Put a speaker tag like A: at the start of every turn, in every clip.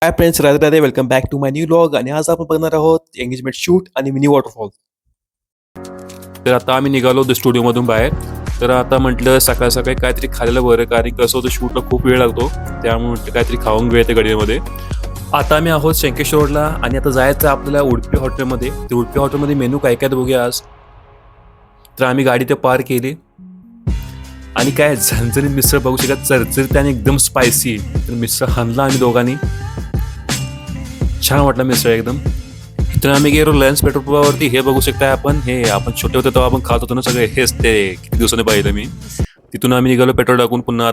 A: High friends, Radhe Radhe. Welcome back to my new vlog. आणि आज आपण बघणार आहोत एंगेजमेंट शूट आणि मिनी वॉटरफॉल. तर आता आम्ही निघालो होतो स्टुडिओमधून बाहेर. तर आता म्हटलं सकाळ सकाळी काहीतरी खायला बरं, कारण कसं होतं शूटला खूप वेळ लागतो, त्यामुळे म्हटलं काहीतरी खाऊन घेऊया त्या गाडीमध्ये. आता आम्ही आहोत शंकेश्वर रोडला आणि आता जायचं आपल्याला उडपी हॉटेलमध्ये. तर उडपी हॉटेलमध्ये मेनू काय काय बघूया आज. तर आम्ही गाडी ते पार केली आणि काय झणझणीत मिसळ बघू शकत, चरचरीत आणि एकदम स्पायसी. तर मिसळ हाणला आम्ही दोघांनी, छान वाटलं मिसळ एकदम. इथून आम्ही गेलो लयन्स पेट्रोल पंपावरती. हे बघू शकता आपण, हे आपण छोटे होते तेव्हा आपण खात होतो ना सगळे, हेच ते किती दिवसांनी पाहिलं मी. तिथून आम्ही निघालो पेट्रोल टाकून पुन्हा.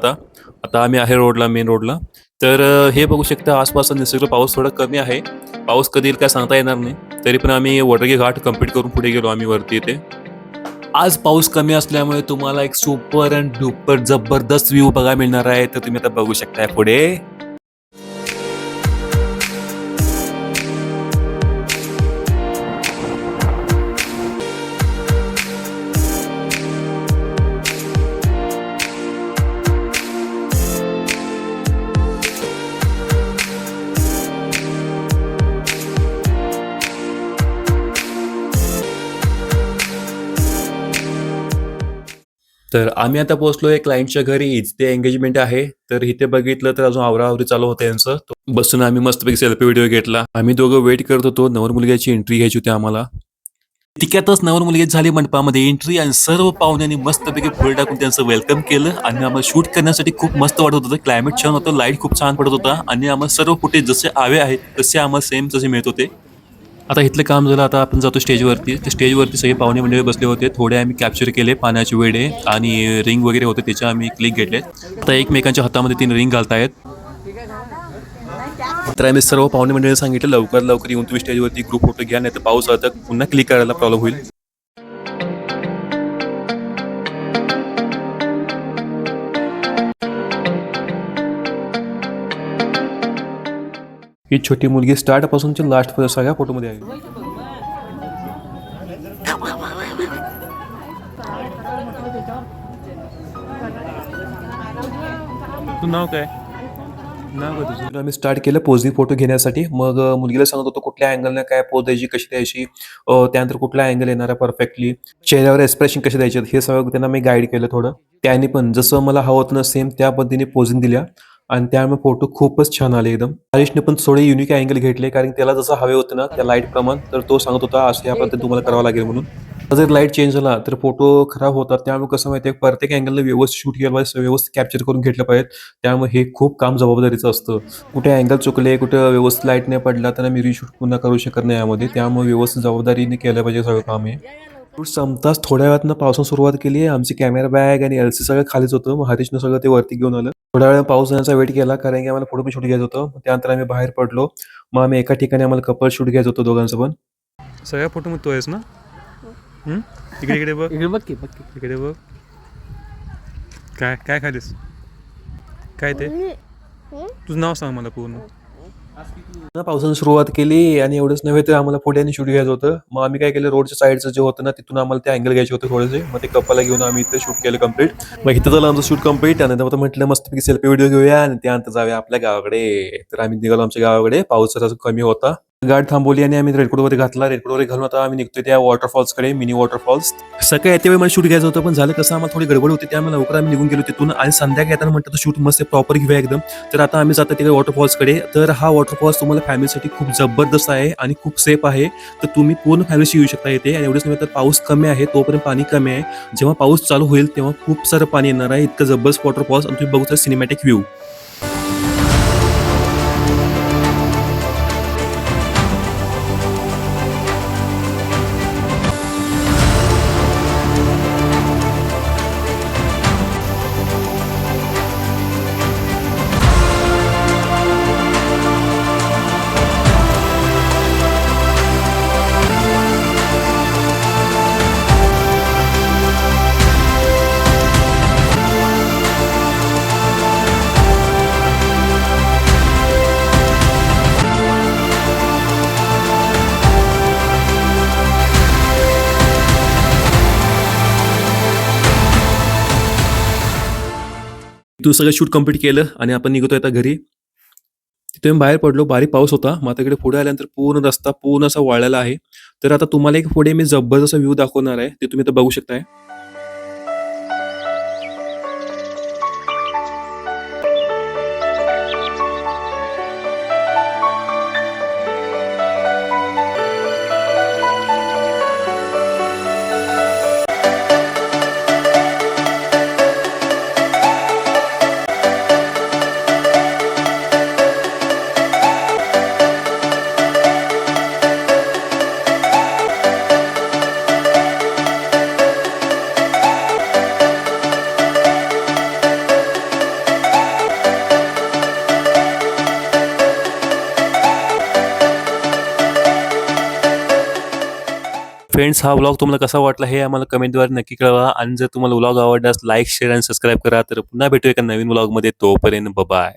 A: आता आम्ही आहे रोडला, मेन रोडला. तर हे बघू शकता आसपास निसर्ग. पाऊस थोडा कमी आहे, पाऊस कधी येईल काय सांगता येणार नाही. तरी पण आम्ही वडरगे घाट कंप्लीट करून पुढे गेलो आम्ही वरती. इथे आज पाऊस कमी असल्यामुळे तुम्हाला एक सुपर अँड डुपर जबरदस्त व्ह्यू बघायला मिळणार आहे. तर तुम्ही आता बघू शकताय पुढे. तर आम्ही आता पोहोचलोय क्लायंटच्या घरी. इथे एंगेजमेंट आहे. तर इथे बघितलं तर अजून आवराआवरी चालू होतं यांचं. बसून आम्ही मस्तपैकी सेल्फी व्हिडिओ घेतला. आम्ही दोघं वेट करत होतो, नवर मुलग्याची एंट्री घ्यायची होती आम्हाला. तिक्यातच नवर मुलगी झाली मंडपामध्ये एंट्री आणि सर्व पाहुण्यांनी मस्तपैकी फुल टाकून त्यांचं वेलकम केलं. आणि आम्हाला शूट करण्यासाठी खूप मस्त वाटत होतं. क्लायमेट छान होतं, लाईट खूप छान पडत होता आणि आम्हाला सर्व फुटेज जसे हवे आहेत तसे आम्हाला सेम तसे मिळत होते. आता इथलं काम झालं, आता आपण जातो स्टेजवरती. ते स्टेजवरती सगळे पाहुणे मंडळी बसले होते. थोडे आम्ही कॅप्चर केले, पाण्याचे वेडे आणि रिंग वगैरे होते त्याचे आम्ही क्लिक घेतले. आता एकमेकांच्या हातामध्ये 3 रिंग घालतायत. तर आम्ही सर्व पाहुणे मंडळींना सांगितलं लवकर लवकर येऊन तुम्ही स्टेजवरती ग्रुप फोटो घ्या, नाही तर पाऊस आला तर पुन्हा क्लिक करायला प्रॉब्लेम होईल. ही छोटी मुलगी स्टार्ट पासूनची लास्ट पर्यंत सगळ्या फोटोमध्ये आहे. तू नाव काय? नाव काय तुझं? आम्ही स्टार्ट केलं पोझिंग फोटो घेण्यासाठी. मग मुलगीला सांगत होतो कुठल्या अँगलने काय पोज द्यायची, कशी द्यायची, त्यानंतर कुठला अँगल येणार आहे परफेक्टली, चेहऱ्यावर एक्सप्रेशन कसे द्यायचे, हे सगळं त्यांना मी गाईड केलं थोडं. त्याने पण जसं मला हवं होतं ना सेम त्या पद्धतीने पोझिंग दिल्या आणि त्यामुळे फोटो खूपच छान आले एकदम. हरीशने पण थोडे युनिक अँगल घेतले, कारण त्याला जसं हवे होतं ना त्या लाईट प्रमाण, तर तो सांगत होता असं या पद्धतीने तुम्हाला करावं लागेल म्हणून. जर लाईट चेंज झाला तर फोटो खराब होतात. त्यामुळे कसं माहिती आहे, प्रत्येक अँगलला व्यवस्थित शूट केलं पाहिजे, व्यवस्थित कॅप्चर करून घेतलं पाहिजे. त्यामुळे हे खूप काम जबाबदारीचं असतं. कुठे अँगल चुकले, कुठे व्यवस्थित लाईट नाही पडला तर मी रिशूट पुन्हा करू शकत नाही यामध्ये. त्यामुळे व्यवस्थित जबाबदारीने केलं पाहिजे सगळं काम हे. शूट संपताच थोड्या वेळात पावसानं सुरुवात केली. आमची कॅमेरा बॅग आणि एलसी सगळं खालीच होतं. मग हरीशनं सगळं ते वरती घेऊन आलं. थोड्या वेळ पाऊस येण्याचा वेट केला, कारण की आम्हाला फोटो पण शूट घ्यायचं होतं. त्यानंतर आम्ही बाहेर पडलो. मग आम्ही एका ठिकाणी आम्हाला कपल शूट घ्यायचं होतं दोघांचं पण. सगळ्या फोटोमध्ये तो आहेस ना? इकडे इकडे बघ,
B: इकडे बघ की बघ की.
A: इकडे बघ. काय काय खालीस? काय ते? तुझं नाव सांग मला पूर्ण. पावसानं सुरुवात केली आणि एवढंच नव्हे तर आम्हाला पुढे शूट घ्यायचं होतं. मग आम्ही काय केलं, रोडच्या साईडचं जे होतं ना तिथून आम्हाला ते अँगल घ्यायचे होते थोडेसे. मग ते कपलला घेऊन आम्ही इथे शूट केलं कम्प्लीट. मग इथं झालं आमचं शूट कम्प्लीट. आणि आता म्हटलं मस्तपैकी सेल्फी व्हिडिओ घेऊया आणि त्यानंतर जाऊया आपल्या गावाकडे. तर आम्ही निघालो आमच्या गावाकडे. पाऊस जरा कमी होता. गाडी थांबवली आणि आम्ही रेनकोट वगैरे घातला. रेनकोट वगैरे घालून आता आम्ही निघतोय त्या वॉटरफॉल्सकडे, मिनी वॉटरफॉल्स. सकाळी येते वेळी मला शूट घ्यायचं होतं, पण झालं कसं आम्हाला थोडी गडबड होती, त्यामुळे लवकर आम्ही निघून गेलो तिथून. आणि संध्याकाळी येताना म्हटलं तर शूट मस्त प्रॉपर घेऊया एकदम. तर आता आम्ही जातो तिकडे वॉटरफॉल्सकडे. तर हा वॉटरफॉल्स तुम्हाला फॅमिलीसाठी खूप जबरदस्त आहे आणि खूप सेफ आहे. तर तुम्ही पूर्ण फॅमिलीशी येऊ शकता इथे. आणि एवढंच नव्हे तर पाऊस कमी आहे तोपर्यंत पाणी कमी आहे. जेव्हा पाऊस चालू होईल तेव्हा खूप सारं पाणी येणार आहे. इतकं जबरदस्त वॉटरफॉल्स आणि तुम्ही बघू सिनेमॅटिक व्ह्यू. तू सगळं शूट कंप्लीट केलं आणि आपण निघतोय आता घरी. तिथे मी बाहेर पडलो. बारीक पाऊस होता. मग आता इकडे पुढे आल्यानंतर पूर्ण रस्ता पूर्ण असा वाळलेला आहे. तर आता तुम्हाला एक पुढे मी जबरदस्त व्ह्यू दाखवणार आहे. ते तुम्ही इथं बघू शकताय. फ्रेंड्स, हा व्लॉग तुम्हाला कसा वाटला हे आम्हाला कमेंटद्वारे नक्की कळवा आणि जर तुम्हाला व्लॉग आवडल्यास लाईक, शेअर आणि सबस्क्राईब करा. तर पुन्हा भेटूया एका नवीन व्लॉगमध्ये. तोपर्यंत बाय.